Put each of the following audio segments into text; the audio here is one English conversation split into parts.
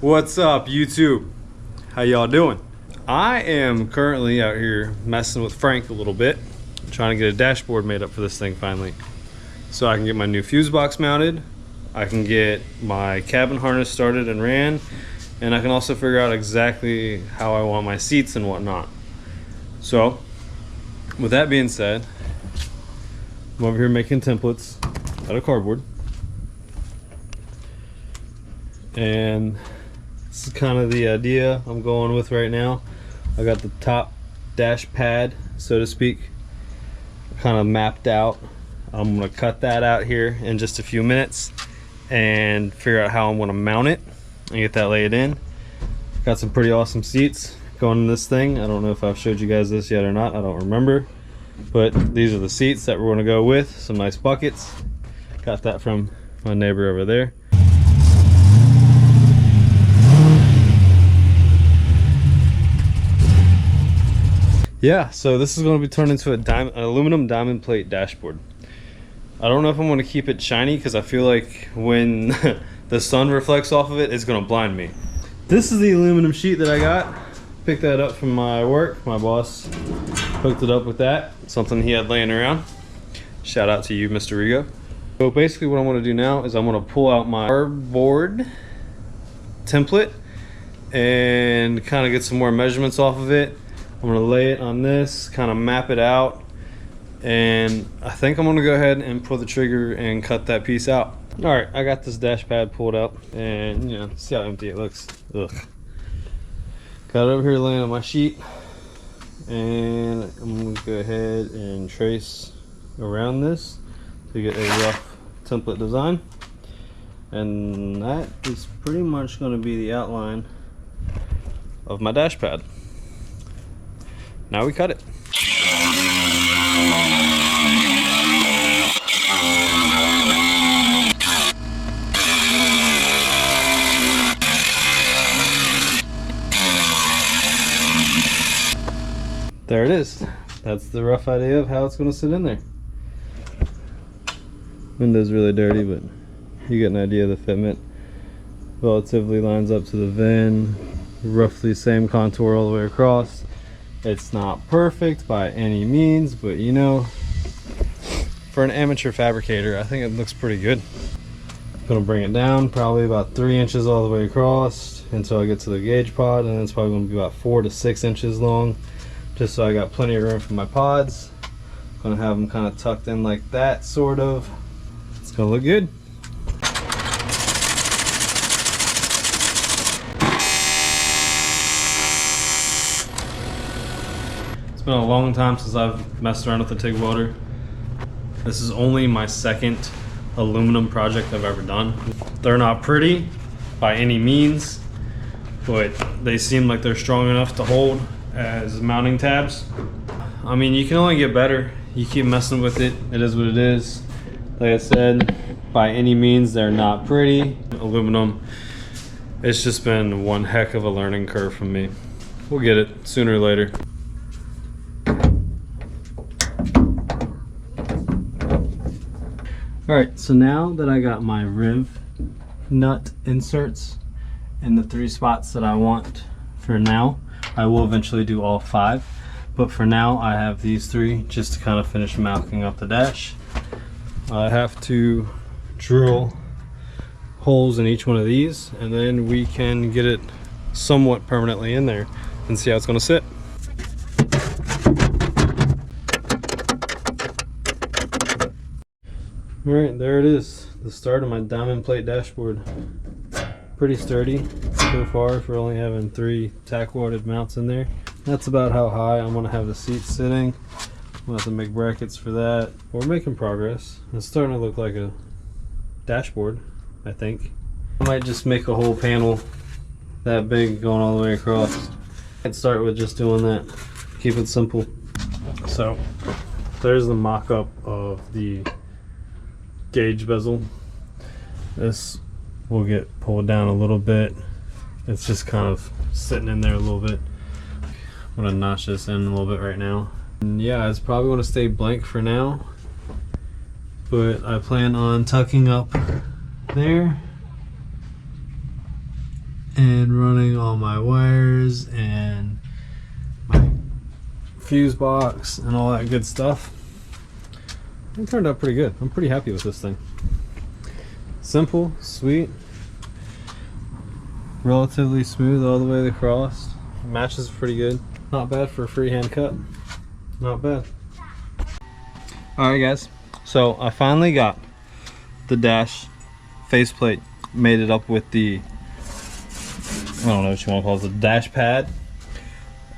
What's up, YouTube? How y'all doing? I am currently out here messing with Frank a little bit, trying to get a dashboard made up for this thing finally. So I can get my new fuse box mounted, I can get my cabin harness started and ran, and I can also figure out exactly how I want my seats and whatnot. So, with that being said, I'm over here making templates out of cardboard. And this is kind of the idea I'm going with right now. I got the top dash pad, so to speak, kind of mapped out. I'm gonna cut that out here in just a few minutes and figure out how I'm gonna mount it and get that laid in. Got some pretty awesome seats going in this thing. I don't know if I've showed you guys this yet or not, I don't remember. But these are the seats that we're gonna go with. Some nice buckets. Got that from my neighbor over there. Yeah, so this is going to be turned into an aluminum diamond plate dashboard. I don't know if I'm going to keep it shiny because I feel like when the sun reflects off of it, it's going to blind me. This is the aluminum sheet that I got. Picked that up from my work. My boss hooked it up with that. Something he had laying around. Shout out to you, Mr. Rigo. So basically what I want to do now is I'm going to pull out my cardboard template and kind of get some more measurements off of it. I'm gonna lay it on this, kind of map it out, and I think I'm gonna go ahead and pull the trigger and cut that piece out. All right, I got this dash pad pulled up, and you know, see how empty it looks. Ugh. Got it over here laying on my sheet, and I'm gonna go ahead and trace around this to get a rough template design, and that is pretty much gonna be the outline of my dash pad. Now we cut it. There it is. That's the rough idea of how it's going to sit in there. Window's really dirty, but you get an idea of the fitment. Relatively lines up to the VIN. Roughly same contour all the way across. It's not perfect by any means, but you know, for an amateur fabricator, I think it looks pretty good. I'm gonna bring it down probably about 3 inches all the way across until I get to the gauge pod, and then it's probably gonna be about 4 to 6 inches long, just so I got plenty of room for my pods. I'm gonna have them kind of tucked in like that, sort of. It's gonna look good. It's been a long time since I've messed around with the TIG welder. This is only my second aluminum project I've ever done. They're not pretty by any means, but they seem like they're strong enough to hold as mounting tabs. I mean, you can only get better. You keep messing with it, it is what it is. Like I said, by any means, they're not pretty. Aluminum, it's just been one heck of a learning curve for me. We'll get it sooner or later. Alright, so now that I got my riv nut inserts in the 3 spots that I want for now, I will eventually do all 5, but for now I have these 3 just to kind of finish mounting up the dash. I have to drill holes in each one of these, and then we can get it somewhat permanently in there and see how it's going to sit. Alright, there it is, the start of my diamond plate dashboard. Pretty sturdy so far for only having 3 tack welded mounts in there. That's about how high I'm going to have the seats sitting. We'll have to make brackets for that. We're making progress. It's starting to look like a dashboard, I think. I might just make a whole panel that big going all the way across. I'd start with just doing that. Keep it simple. So, there's the mock-up of the gauge bezel. This will get pulled down a little bit. It's just kind of sitting in there a little bit. I'm gonna notch this in a little bit right now. And yeah, it's probably gonna stay blank for now, but I plan on tucking up there and running all my wires and my fuse box and all that good stuff. It turned out pretty good. I'm pretty happy with this thing. Simple, sweet, relatively smooth all the way across. Matches pretty good. Not bad for a freehand cut. Not bad. Alright guys, so I finally got the dash faceplate mated up with the, I don't know what you want to call it, the dash pad.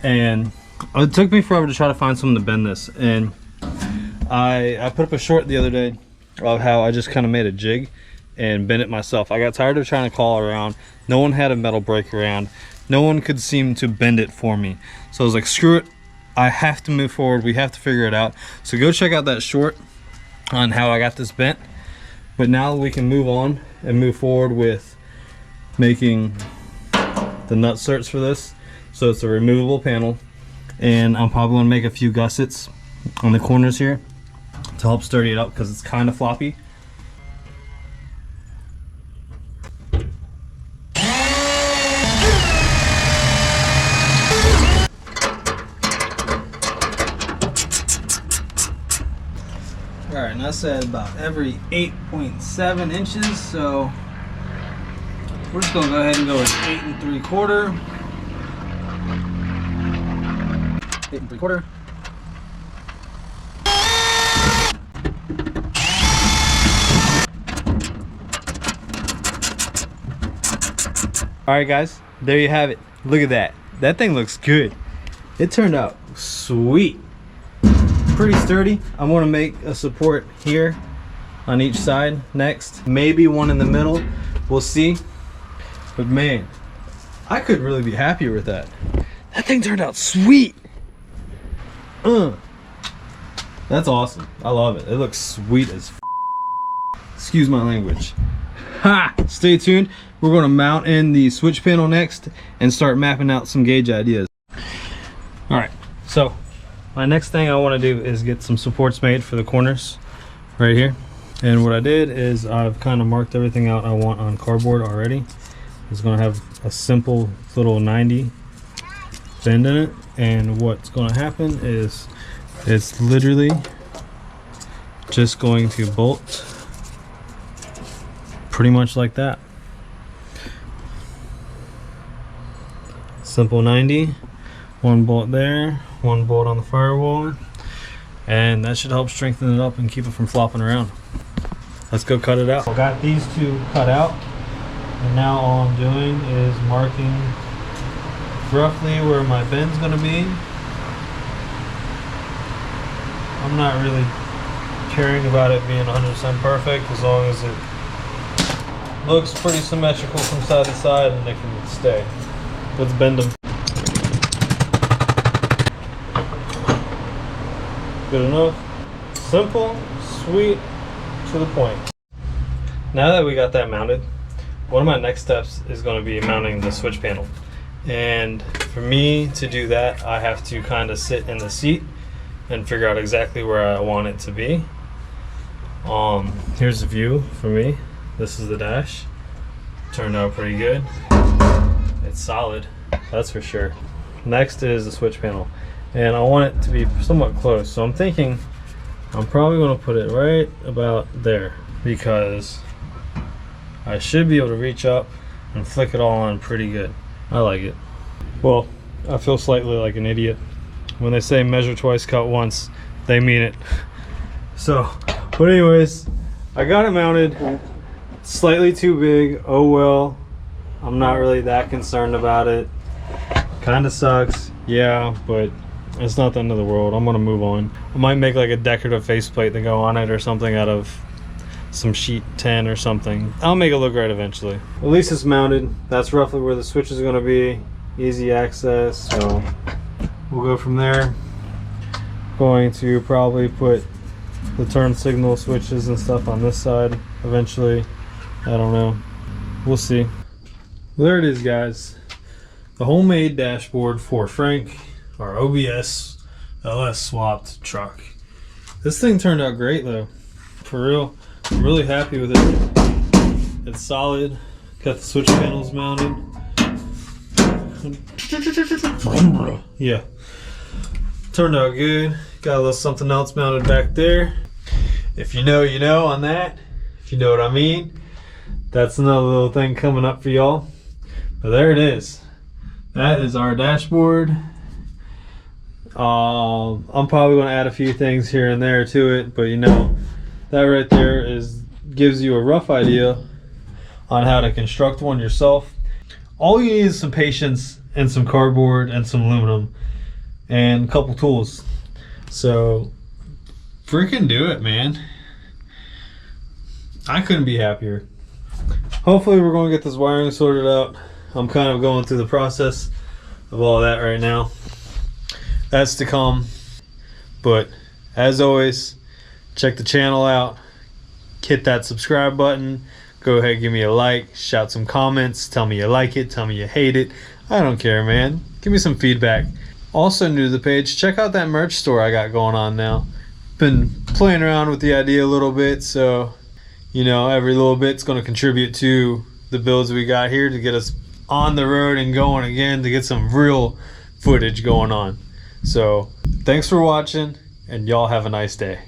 And it took me forever to try to find something to bend this. And I put up a short the other day of how I just kind of made a jig and bent it myself. I got tired of trying to call around. No one had a metal brake around. No one could seem to bend it for me. So I was like, screw it. I have to move forward. We have to figure it out. So go check out that short on how I got this bent. But now we can move on and move forward with making the nut certs for this. So it's a removable panel. And I'm probably gonna make a few gussets on the corners here to help sturdy it up because it's kind of floppy. Alright, and I said about every 8.7 inches, so we're just gonna go ahead and go with 8 3/4. 8 3/4. Alright guys, there you have it. Look at that. That thing looks good. It turned out sweet. Pretty sturdy. I'm gonna make a support here on each side next. Maybe one in the middle. We'll see. But man, I could really be happier with that. That thing turned out sweet. That's awesome. I love it. It looks sweet as f. Excuse my language. Ha! Stay tuned. We're going to mount in the switch panel next and start mapping out some gauge ideas. Alright, so my next thing I want to do is get some supports made for the corners right here. And what I did is I've kind of marked everything out I want on cardboard already. It's going to have a simple little 90 bend in it. And what's going to happen is it's literally just going to bolt pretty much like that. Simple 90, one bolt there, one bolt on the firewall, and that should help strengthen it up and keep it from flopping around. Let's go cut it out. I got these two cut out, and now all I'm doing is marking roughly where my bend's gonna be. I'm not really caring about it being 100% perfect as long as it looks pretty symmetrical from side to side and they can stay. Let's bend them. Good enough. Simple, sweet, to the point. Now that we got that mounted, one of my next steps is going to be mounting the switch panel. And for me to do that, I have to kind of sit in the seat and figure out exactly where I want it to be. Here's the view for me. This is the dash. Turned out pretty good. It's solid, that's for sure. Next is the switch panel, and I want it to be somewhat close. So I'm thinking I'm probably going to put it right about there because I should be able to reach up and flick it all on pretty good. I like it. Well, I feel slightly like an idiot. When they say measure twice, cut once, they mean it. So, but anyways, I got it mounted. Slightly too big, oh well. I'm not really that concerned about it. Kinda sucks, yeah, but it's not the end of the world. I'm gonna move on. I might make like a decorative faceplate to go on it or something out of some sheet 10 or something. I'll make it look right eventually. At least it's mounted. That's roughly where the switch is gonna be. Easy access, so we'll go from there. Going to probably put the turn signal switches and stuff on this side eventually. I don't know. We'll see. Well, there it is, guys. The homemade dashboard for Frank, our OBS LS swapped truck. This thing turned out great though. For real. I'm really happy with it. It's solid. Got the switch panels mounted. Yeah. Turned out good. Got a little something else mounted back there. If you know, you know on that. If you know what I mean. That's another little thing coming up for y'all. But there it is. That is our dashboard. I'm probably going to add a few things here and there to it, but you know, that right there gives you a rough idea on how to construct one yourself. All you need is some patience and some cardboard and some aluminum and a couple tools. So freaking do it, man. I couldn't be happier. Hopefully we're going to get this wiring sorted out. I'm kind of going through the process of all that right now. That's to come. But as always, check the channel out. Hit that subscribe button. Go ahead, give me a like, shout some comments, tell me you like it, tell me you hate it. I don't care, man. Give me some feedback. Also new to the page, check out that merch store I got going on now. Been playing around with the idea a little bit, so you know, every little bit's going to contribute to the builds we got here to get us on the road and going again, to get some real footage going on. So thanks for watching, and y'all have a nice day.